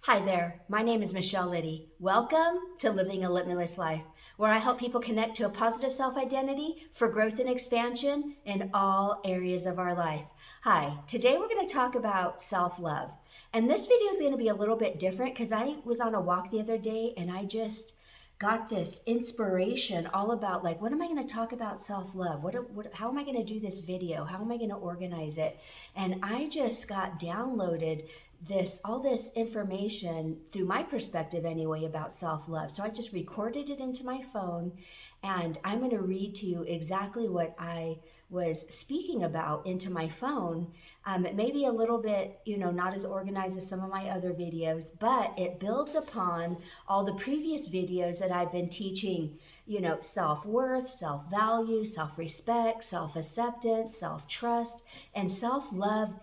Hi there, my name is Michelle Liddy. Welcome to Living a Limitless Life, where I help people connect to a positive self-identity for growth and expansion in all areas of our life. Hi, today we're going to talk about self-love. And this video is going to be a little bit different because I was on a walk the other day and I just got this inspiration all about what am I going to talk about self-love? How am I going to do this video? How am I going to organize it? And I just got downloaded all this information through my perspective anyway about self-love. So I just recorded it into my phone and I'm going to read to you exactly what I was speaking about into my phone. It may be a little bit, not as organized as some of my other videos, but it builds upon all the previous videos that I've been teaching, self-worth, self-value, self-respect, self-acceptance, self-trust, and self-love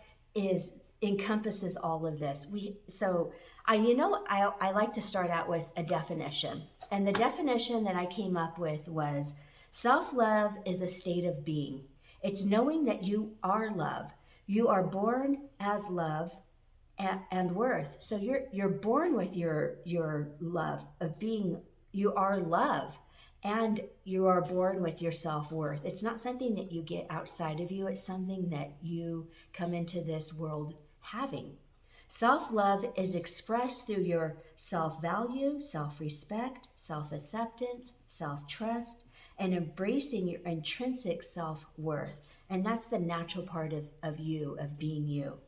encompasses all of this. I like to start out with a definition. And the definition that I came up with was self-love is a state of being. It's knowing that you are love. You are born as love and worth. So you're born with your love of being, you are love. And you are born with your self-worth. It's not something that you get outside of you. It's something that you come into this world having. Self-love is expressed through your self-value, self-respect, self-acceptance, self-trust, and embracing your intrinsic self-worth. And that's the natural part of you, of being you.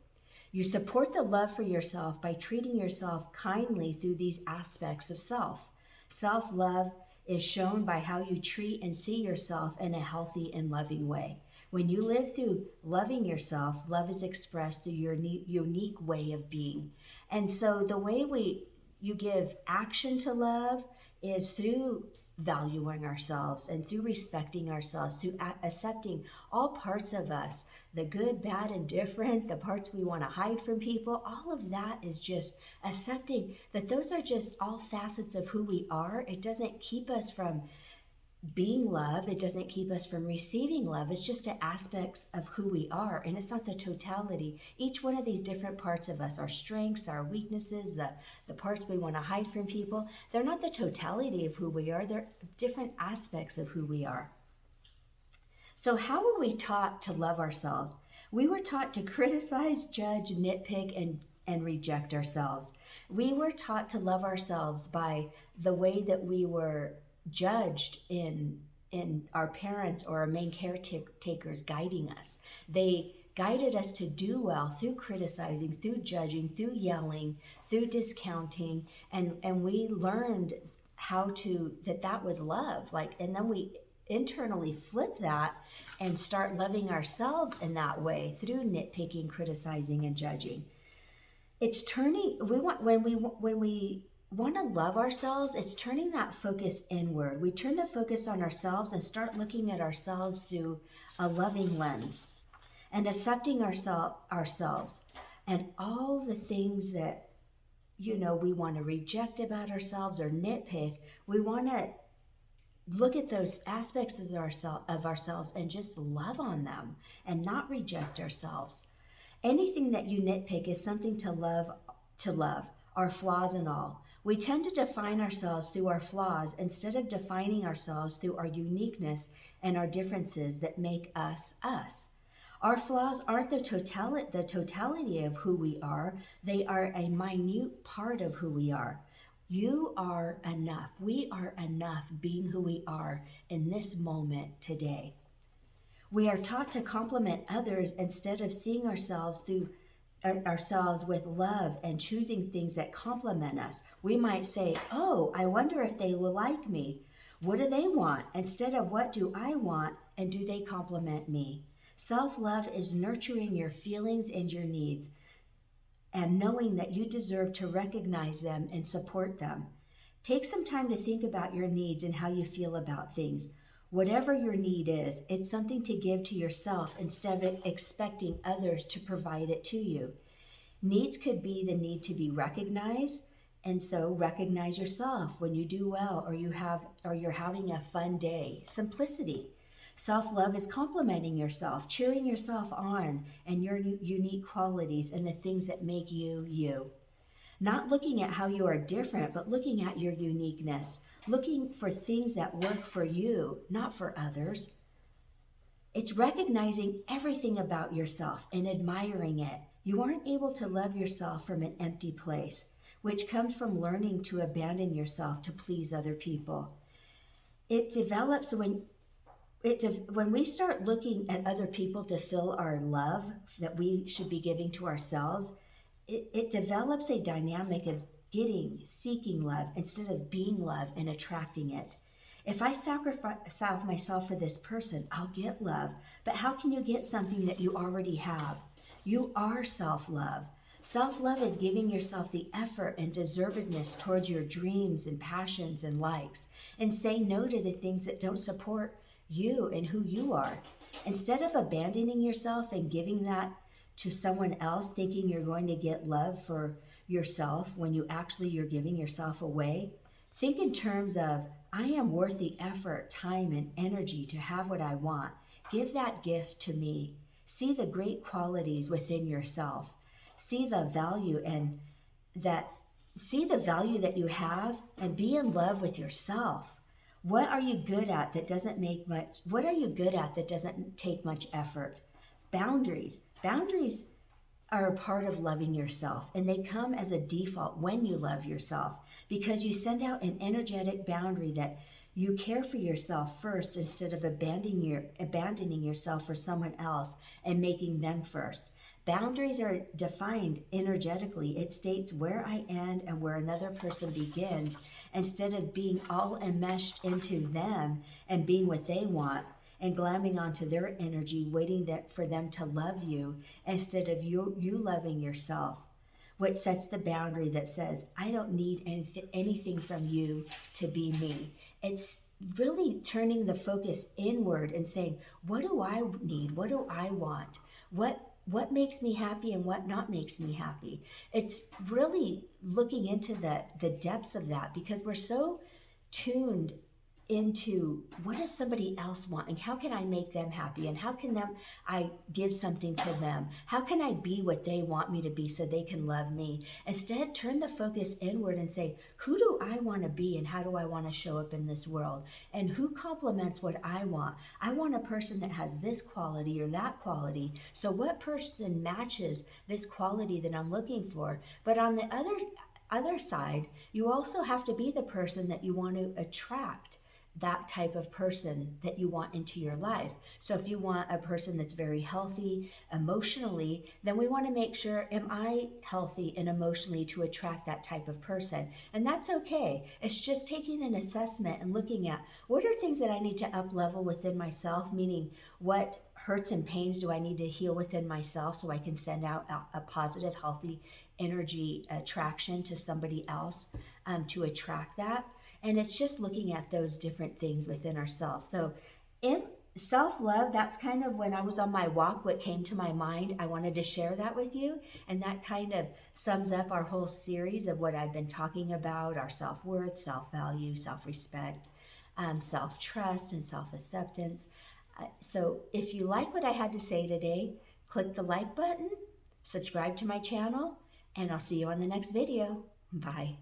You support the love for yourself by treating yourself kindly through these aspects of self. Self-love is shown by how you treat and see yourself in a healthy and loving way. When you live through loving yourself, love is expressed through your unique way of being. And so the way you give action to love is through valuing ourselves and through respecting ourselves, through accepting all parts of us, the good, bad, and different, the parts we want to hide from people. All of that is just accepting that those are just all facets of who we are. It doesn't keep us from being love. It doesn't keep us from receiving love. It's just the aspects of who we are, and it's not the totality. Each one of these different parts of us, our strengths, our weaknesses, the parts we want to hide from people, they're not the totality of who we are. They're different aspects of who we are. So how were we taught to love ourselves? We were taught to criticize, judge, nitpick, and reject ourselves. We were taught to love ourselves by the way that we were judged in our parents or our main caretakers guiding us. They guided us to do well through criticizing, through judging, through yelling, through discounting, and we learned that was love. And then we internally flip that and start loving ourselves in that way through nitpicking, criticizing, and judging. When we want to love ourselves, it's turning that focus inward. We turn the focus on ourselves and start looking at ourselves through a loving lens and accepting ourselves and all the things that we want to reject about ourselves or nitpick. We want to look at those aspects of ourselves and just love on them and not reject ourselves. Anything that you nitpick is something to love, our flaws and all. We tend to define ourselves through our flaws instead of defining ourselves through our uniqueness and our differences that make us us. Our flaws aren't the totality of who we are. They are a minute part of who we are. You are enough. We are enough being who we are in this moment today. We are taught to compliment others instead of seeing ourselves with love and choosing things that compliment us. We might say, oh, I wonder if they will like me. What do they want? Instead of what do I want and do they compliment me? Self-love is nurturing your feelings and your needs and knowing that you deserve to recognize them and support them. Take some time to think about your needs and how you feel about things. Whatever your need is, it's something to give to yourself instead of expecting others to provide it to you. Needs could be the need to be recognized, and so recognize yourself when you do well or you're having a fun day. Simplicity. Self-love is complimenting yourself, cheering yourself on, and your unique qualities and the things that make you, you. Not looking at how you are different, but looking at your uniqueness, looking for things that work for you, not for others. It's recognizing everything about yourself and admiring it. You aren't able to love yourself from an empty place, which comes from learning to abandon yourself to please other people. It develops when we start looking at other people to fill our love that we should be giving to ourselves. It develops a dynamic of seeking love instead of being love and attracting it. If I sacrifice myself for this person, I'll get love. But how can you get something that you already have? You are self-love. Self-love is giving yourself the effort and deservedness towards your dreams and passions and likes, and say no to the things that don't support you and who you are. Instead of abandoning yourself and giving that to someone else, thinking you're going to get love for yourself when you're giving yourself away, think in terms of, I am worth the effort, time, and energy to have what I want. Give that gift to me. See the great qualities within yourself. See the value that you have, and be in love with yourself. What are you good at that doesn't take much effort? Boundaries. Boundaries are a part of loving yourself, and they come as a default when you love yourself, because you send out an energetic boundary that you care for yourself first instead of abandoning yourself for someone else and making them first. Boundaries are defined energetically. It states where I end and where another person begins, instead of being all enmeshed into them and being what they want and glamming onto their energy, waiting for them to love you instead of you loving yourself. What sets the boundary that says, I don't need anything from you to be me. It's really turning the focus inward and saying, what do I need? What do I want? What makes me happy and what not makes me happy? It's really looking into the depths of that, because we're so tuned into what does somebody else want and how can I make them happy and how can I give something to them? How can I be what they want me to be so they can love me? Instead, turn the focus inward and say, who do I want to be and how do I want to show up in this world? And who complements what I want? I want a person that has this quality or that quality. So what person matches this quality that I'm looking for? But on the other side, you also have to be the person that you want to attract, that type of person that you want into your life. So if you want a person that's very healthy emotionally, then we want to make sure, am I healthy and emotionally to attract that type of person? And that's okay. It's just taking an assessment and looking at what are things that I need to up level within myself, meaning what hurts and pains do I need to heal within myself so I can send out a positive, healthy energy attraction to somebody else to attract that. And it's just looking at those different things within ourselves. So in self-love, that's kind of when I was on my walk, what came to my mind. I wanted to share that with you. And that kind of sums up our whole series of what I've been talking about, our self-worth, self-value, self-respect, self-trust, and self-acceptance. So if you like what I had to say today, click the like button, subscribe to my channel, and I'll see you on the next video. Bye.